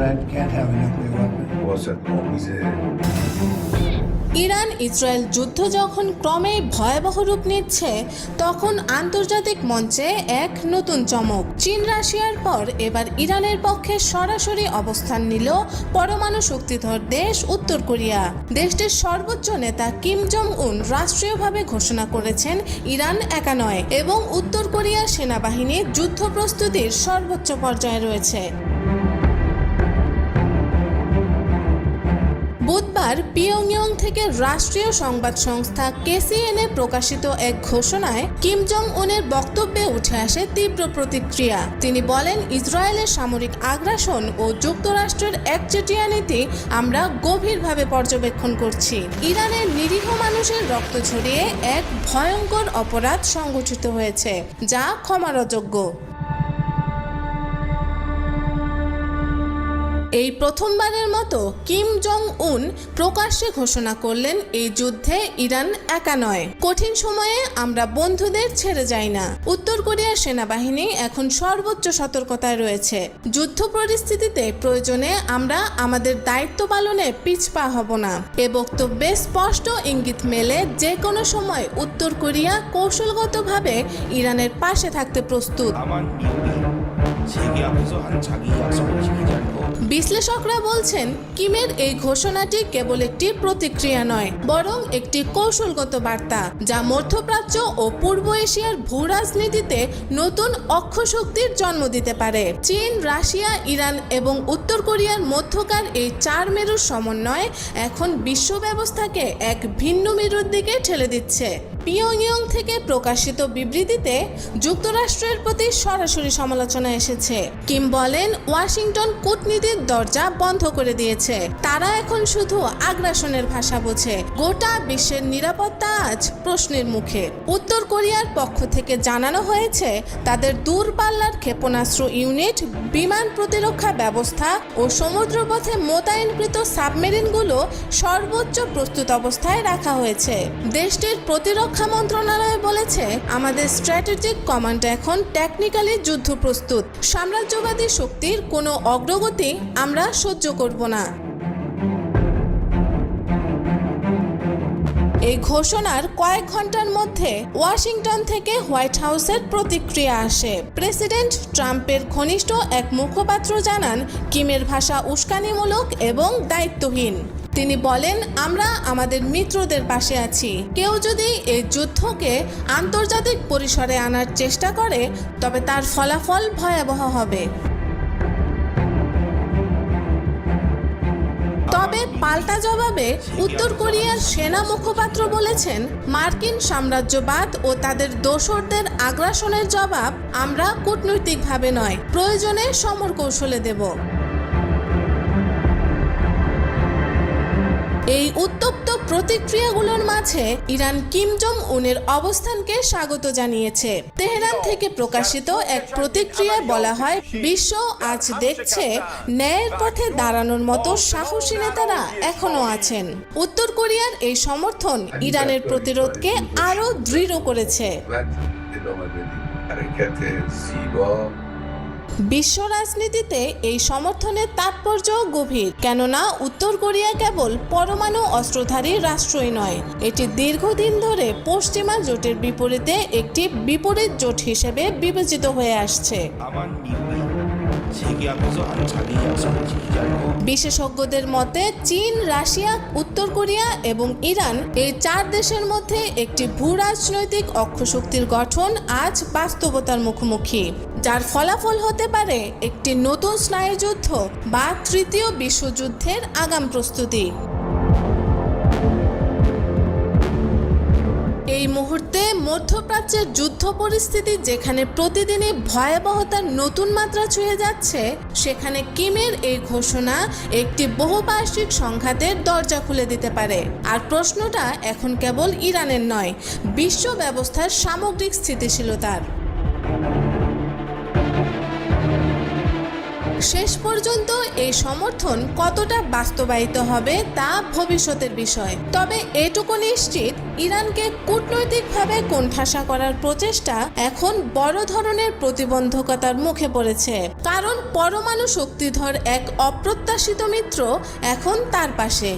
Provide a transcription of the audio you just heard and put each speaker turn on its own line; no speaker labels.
Iran can't have a nuclear weapon.
Iran Israel যুদ্ধ যখন ক্রমেই ভয়াবহ রূপ নিচ্ছে, তখন আন্তর্জাতিক মঞ্চে এক নতুন চমক। চীন রাশিয়ার পর এবার ইরানের পক্ষে সরাসরি অবস্থান নিল পরমাণু শক্তিধর দেশ উত্তর কোরিয়া। দেশটির সর্বোচ্চ নেতা কিম জং উন রাষ্ট্রীয়ভাবে ঘোষণা করেছেন ইরান একা নয় এবং উত্তর কোরিয়ার সেনাবাহিনী যুদ্ধ প্রস্তুতির সর্বোচ্চ পর্যায়ে রয়েছে। বুধবার পিয়ংইয়ং থেকে রাষ্ট্রীয় সংবাদ সংস্থা কেসিএনএ প্রকাশিত এক ঘোষণায় কিম জং উনের বক্তব্যে উঠে আসে তীব্র প্রতিক্রিয়া। তিনি বলেন, ইসরায়েলের সামরিক আগ্রাসন ও যুক্তরাষ্ট্রের একচেটিয়া নীতি আমরা গভীরভাবে পর্যবেক্ষণ করছি। ইরানের নিরীহ মানুষের রক্ত ঝরিয়ে এক ভয়ঙ্কর অপরাধ সংঘটিত হয়েছে, যা ক্ষমার অযোগ্য। এই প্রথমবারের মতো কিম জং উন প্রকাশ্যে ঘোষণা করলেন, এই যুদ্ধে ইরান একা নয়। কঠিন সময়ে আমরা বন্ধুদের ছেড়ে যাই না। উত্তর কোরিয়ার সেনাবাহিনী এখন সর্বোচ্চ সতর্কতায় রয়েছে। যুদ্ধ পরিস্থিতিতে প্রয়োজনে আমরা আমাদের দায়িত্ব পালনে পিছপা হব না। এ বক্তব্যে স্পষ্ট ইঙ্গিত মেলে যে কোনো সময় উত্তর কোরিয়া কৌশলগতভাবে ইরানের পাশে থাকতে প্রস্তুত। বিশ্লেষকরা বলছেন, কিমের এই ঘোষণাটি কেবল একটি প্রতিক্রিয়া নয়, বরং একটি কৌশলগত বার্তা, যা মধ্যপ্রাচ্য ও পূর্ব এশিয়ার ভূ রাজনীতিতে নতুন অক্ষশক্তির জন্ম দিতে পারে। চীন, রাশিয়া, ইরান এবং উত্তর কোরিয়ার মধ্যকার এই চার মেরুর সমন্বয় এখন বিশ্ব ব্যবস্থাকে এক ভিন্ন মেরুর দিকে ঠেলে দিচ্ছে। পিয়ংইয়ং থেকে প্রকাশিত বিবৃতিতে যুক্তরাষ্ট্রের প্রতি সরাসরি সমালোচনা এসেছে। কিম বলেন, ওয়াশিংটন কূটনীতির দরজা বন্ধ করে দিয়েছে। তারা এখন শুধু আগ্রাসনের ভাষা বোঝে। গোটা বিশ্বের নিরাপত্তা আজ প্রশ্নের মুখে। উত্তর কোরিয়ার পক্ষ থেকে জানানো হয়েছে, তাদের দূরপাল্লার ক্ষেপণাস্ত্র ইউনিট, বিমান প্রতিরক্ষা ব্যবস্থা ও সমুদ্রপথে মোতায়েনকৃত সাবমেরিনগুলো সর্বোচ্চ প্রস্তুত অবস্থায় রাখা হয়েছে। দেশটির প্রতিরক্ষা মন্ত্রণালয় বলেছে, আমাদের স্ট্র্যাটেজিক কমান্ড এখন টেকনিক্যালি যুদ্ধ প্রস্তুত। সাম্রাজ্যবাদী শক্তির কোনো অগ্রগতি আমরা সহ্য করব না। এই ঘোষণার কয়েক ঘন্টার মধ্যে ওয়াশিংটন থেকে হোয়াইট হাউসের প্রতিক্রিয়া আসে। প্রেসিডেন্ট ট্রাম্পের ঘনিষ্ঠ এক মুখপাত্র জানান, কিমের ভাষা উস্কানিমূলক এবং দায়িত্বহীন। তিনি বলেন, আমরা আমাদের মিত্রদের পাশে আছি। কেউ যদি এই যুদ্ধকে আন্তর্জাতিক পরিসরে আনার চেষ্টা করে, তবে তার ফলাফল ভয়াবহ হবে। তবে পাল্টা জবাবে উত্তর কোরিয়ার সেনা মুখপাত্র বলেছেন, মার্কিন সাম্রাজ্যবাদ ও তাদের দোসরদের আগ্রাসনের জবাব আমরা কূটনৈতিকভাবে নয়, প্রয়োজনে সমর কৌশলে দেব। এই উত্তপ্ত প্রতিক্রিয়াগুলোর মাঝে ইরান কিম জং উনের অবস্থানকে স্বাগত জানিয়েছে। তেহরান থেকে প্রকাশিত এক প্রতিক্রিয়ায় বলা হয়, বিশ্ব আজ দেখছে ন্যায়ের পথে দাঁড়ানোর মতো সাহসী নেতারা এখনো আছেন। উত্তর কোরিয়ার এই সমর্থন ইরানের প্রতিরোধকে আরও দৃঢ় করেছে। বিশ্ব রাজনীতিতে এই সমর্থনের তাৎপর্য গভীর, কেননা উত্তর কোরিয়া কেবল পরমাণু অস্ত্রধারী রাষ্ট্রই নয়, এটি দীর্ঘদিন ধরে পশ্চিমা জোটের বিপরীতে একটি বিপরীত জোট হিসেবে বিবেচিত হয়ে আসছে। বিশেষজ্ঞদের মতে, চীন, রাশিয়া, উত্তর কোরিয়া এবং ইরান, এই চার দেশের মধ্যে একটি ভূ রাজনৈতিক অক্ষশক্তির গঠন আজ বাস্তবতার মুখোমুখি, যার ফলাফল হতে পারে একটি নতুন স্নায়ুযুদ্ধ বা তৃতীয় বিশ্বযুদ্ধের আগাম প্রস্তুতি। এই মুহূর্তে মধ্যপ্রাচ্যের যুদ্ধ পরিস্থিতি যেখানে প্রতিদিনই ভয়াবহতার নতুন মাত্রা ছুঁয়ে যাচ্ছে, সেখানে কিমের এই ঘোষণা একটি বহুপার্শ্বিক সংঘাতের দরজা খুলে দিতে পারে। আর প্রশ্নটা এখন কেবল ইরানের নয়, বিশ্ব ব্যবস্থার সামগ্রিক স্থিতিশীলতার। শেষ পর্যন্ত এই সমর্থন কতটা বাস্তবায়িত হবে তা ভবিষ্যতের বিষয়। তবে এটুকু নিশ্চিত, ইরানকে কূটনৈতিকভাবে কোণঠাসা করার প্রচেষ্টা এখন বড় ধরনের প্রতিবন্ধকতার মুখে পড়েছে, কারণ পরমাণু শক্তিধর এক অপ্রত্যাশিত মিত্র এখন তার পাশে।